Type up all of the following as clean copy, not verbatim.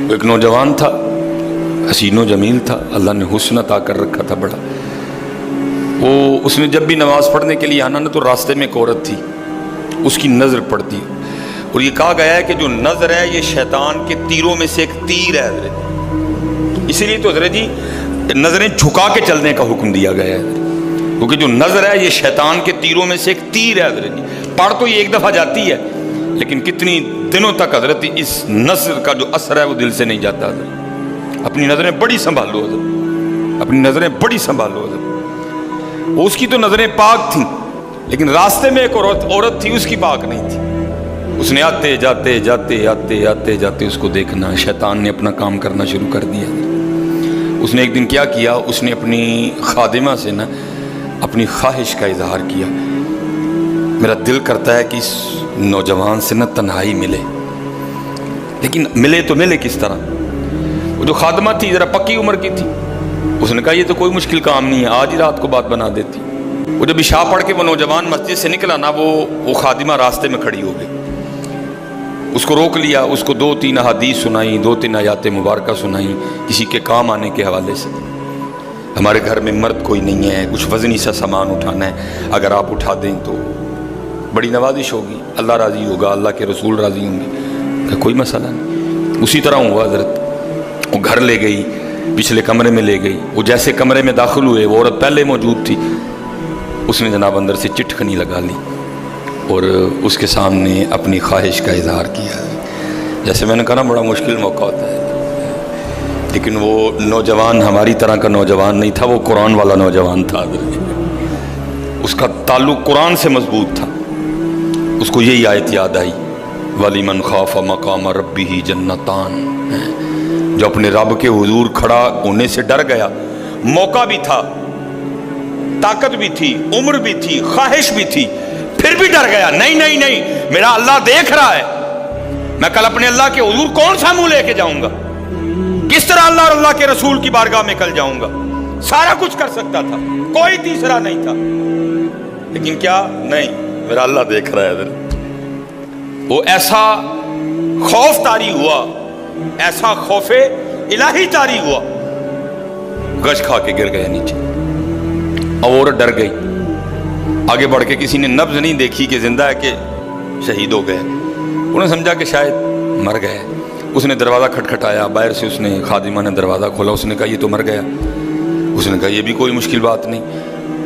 وہ ایک نوجوان تھا، حسین و جمیل تھا، اللہ نے حسن عطا کر رکھا تھا بڑا۔ اس نے جب بھی نماز پڑھنے کے لیے آنا نا تو راستے میں ایک عورت تھی، اس کی نظر پڑتی، اور یہ کہا گیا ہے کہ جو نظر ہے یہ شیطان کے تیروں میں سے ایک تیر ہے حضرت، اسی لیے تو حضرت جی نظریں جھکا کے چلنے کا حکم دیا گیا ہے، کیونکہ جو نظر ہے یہ شیطان کے تیروں میں سے ایک تیر ہے حضرت جی۔ پڑھ تو یہ ایک دفعہ جاتی ہے لیکن کتنی دنوں تک حضرت اس نظر کا جو اثر ہے وہ دل سے نہیں جاتا حضرت۔ اپنی نظریں بڑی سنبھالو حضرت، اپنی نظریں بڑی سنبھالو حضرت۔ اس کی تو نظریں پاک تھیں لیکن راستے میں ایک عورت تھی، اس کی پاک نہیں تھی۔ اس نے آتے جاتے جاتے آتے آتے جاتے اس کو دیکھنا، شیطان نے اپنا کام کرنا شروع کر دیا۔ اس نے ایک دن کیا کیا، اس نے اپنی خادمہ سے نا اپنی خواہش کا اظہار کیا، میرا دل کرتا ہے کہ اس نوجوان سے نا تنہائی ملے، لیکن ملے تو ملے کس طرح؟ وہ جو خادمہ تھی ذرا پکی عمر کی تھی، اس نے کہا یہ تو کوئی مشکل کام نہیں ہے، آج ہی رات کو بات بنا دیتی۔ وہ جب عشاء پڑھ کے وہ نوجوان مسجد سے نکلا نا، وہ خادمہ راستے میں کھڑی ہو گئی، اس کو روک لیا، اس کو 2-3 احادیث سنائیں، 2-3 آیات مبارکہ سنائیں کسی کے کام آنے کے حوالے سے۔ ہمارے گھر میں مرد کوئی نہیں ہے، کچھ وزنی سا سامان اٹھانا ہے، اگر آپ اٹھا دیں تو بڑی نوازش ہوگی، اللہ راضی ہوگا، اللہ کے رسول راضی ہوں گے، کہ کوئی مسئلہ نہیں۔ اسی طرح ہوا حضرت، وہ گھر لے گئی، پچھلے کمرے میں لے گئی، وہ جیسے کمرے میں داخل ہوئے وہ عورت پہلے موجود تھی، اس نے جناب اندر سے چٹکنی لگا لی اور اس کے سامنے اپنی خواہش کا اظہار کیا۔ جیسے میں نے کہا نا بڑا مشکل موقع ہوتا ہے، لیکن وہ نوجوان ہماری طرح کا نوجوان نہیں تھا، وہ قرآن والا نوجوان تھا، اس کا تعلق قرآن سے مضبوط تھا۔ اس کو یہی آیت یاد آئی، وَلِمَنْ خَافَ مَقَامَ رَبِّهِ جَنَّتَانِ، جو اپنے رب کے حضور کھڑا ہونے سے ڈر گیا، موقع بھی تھا، طاقت بھی تھی، عمر بھی تھی، خواہش بھی تھی، پھر بھی ڈر گیا، نہیں میرا اللہ دیکھ رہا ہے، میں کل اپنے اللہ کے حضور کون سا منہ لے کے جاؤں گا، کس طرح اللہ اور اللہ کے رسول کی بارگاہ میں کل جاؤں گا، سارا کچھ کر سکتا تھا، کوئی تیسرا نہیں تھا، لیکن کیا نہیں، میرا اللہ دیکھ رہا ہے حضرت۔ وہ ایسا خوف طاری ہوا، ایسا خوف الہی طاری ہوا، گش کھا کے گر گئے نیچے، اور ڈر گئی، آگے بڑھ کے کسی نے نبض نہیں دیکھی کہ زندہ ہے کہ شہید ہو گئے، انہوں نے سمجھا کہ شاید مر گئے۔ اس نے دروازہ کھٹکھٹایا، باہر سے اس نے خادمہ نے دروازہ کھولا، اس نے کہا یہ تو مر گیا۔ اس نے کہا یہ بھی کوئی مشکل بات نہیں،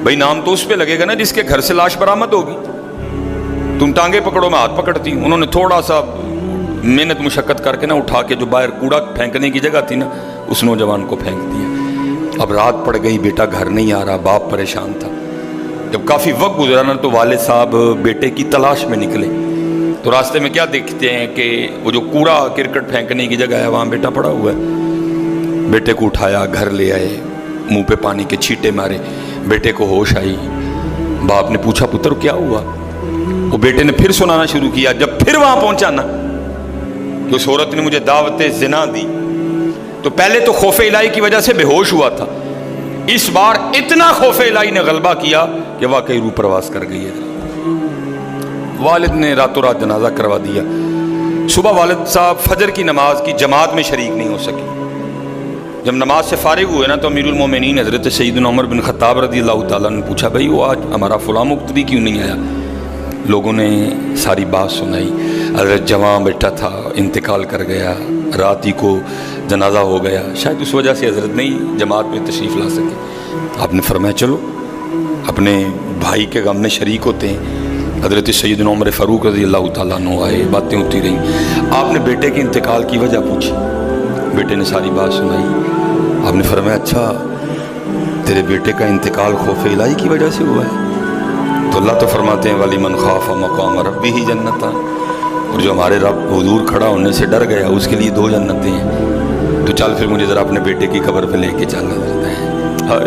بھائی نام تو اس پہ لگے گا نا جس کے گھر سے لاش برآمد ہوگی، تم ٹانگیں پکڑو میں ہاتھ پکڑتی ہوں۔ انہوں نے تھوڑا سا محنت مشقت کر کے نا اٹھا کے جو باہر کوڑا پھینکنے کی جگہ تھی نا اس نوجوان کو پھینک دیا۔ اب رات پڑ گئی، بیٹا گھر نہیں آ رہا، باپ پریشان تھا۔ جب کافی وقت گزرا نا تو والد صاحب بیٹے کی تلاش میں نکلے، تو راستے میں کیا دیکھتے ہیں کہ وہ جو کوڑا کرکٹ پھینکنے کی جگہ ہے وہاں بیٹا پڑا ہوا ہے۔ بیٹے کو اٹھایا، گھر لے آئے، منہ پہ پانی کے چھینٹے مارے، بیٹے کو ہوش آئی۔ باپ نے پوچھا پتر کیا ہوا؟ وہ بیٹے نے پھر سنانا شروع کیا۔ جب پھر وہاں پہنچا نا کہ اس عورت نے مجھے دعوت زنا دی، تو پہلے تو خوف الہی کی وجہ سے بے ہوش ہوا تھا، اس بار اتنا خوف الہی نے غلبہ کیا کہ واقعی روح پرواز کر گئی ہے۔ والد نے راتوں رات جنازہ کروا دیا۔ صبح والد صاحب فجر کی نماز کی جماعت میں شریک نہیں ہو سکے۔ جب نماز سے فارغ ہوئے نا تو امیر المومنین حضرت سیدنا عمر بن خطاب رضی اللہ تعالیٰ نے پوچھا بھائی وہ آج ہمارا فلاں مقتدی کیوں نہیں آیا؟ لوگوں نے ساری بات سنائی، حضرت جوان بیٹا تھا، انتقال کر گیا، رات ہی کو جنازہ ہو گیا، شاید اس وجہ سے حضرت نہیں جماعت میں تشریف لا سکے۔ آپ نے فرمایا چلو اپنے بھائی کے غم میں شریک ہوتے ہیں۔ حضرت سیدنا عمر فاروق رضی اللہ تعالیٰ عنہ آئے، باتیں ہوتی رہیں، آپ نے بیٹے کے انتقال کی وجہ پوچھی، بیٹے نے ساری بات سنائی۔ آپ نے فرمایا اچھا تیرے بیٹے کا انتقال خوف الہی کی وجہ سے ہوا ہے؟ تو اللہ تو فرماتے ہیں وَلِمَنْ خَافَ مَقَامَ رَبِّهِ جَنَّتَانِ، اور جو ہمارے رب حضور کھڑا ہونے سے ڈر گیا اس کے لیے 2 جنتیں ہیں۔ تو چل پھر مجھے ذرا اپنے بیٹے کی قبر پہ لے کے چل حضرت ہے۔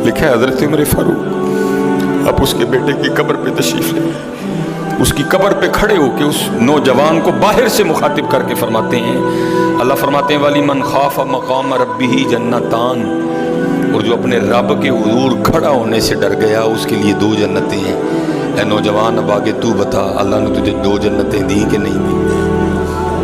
لکھا ہے حضرت عمر فاروق اب اس کے بیٹے کی قبر پہ تشریف لے، اس کی قبر پہ کھڑے ہو کے اس نوجوان کو باہر سے مخاطب کر کے فرماتے ہیں، اللہ فرماتے ہیں وَلِمَنْ خَافَ مَقَامَ رَبِّهِ جَنَّتَانِ، اور جو اپنے رب کے حضور کھڑا ہونے سے ڈر گیا اس کے لیے 2 جنتیں ہیں۔ اے نوجوان اب آگے تو بتا اللہ نے تجھے 2 جنتیں دی کہ نہیں دی؟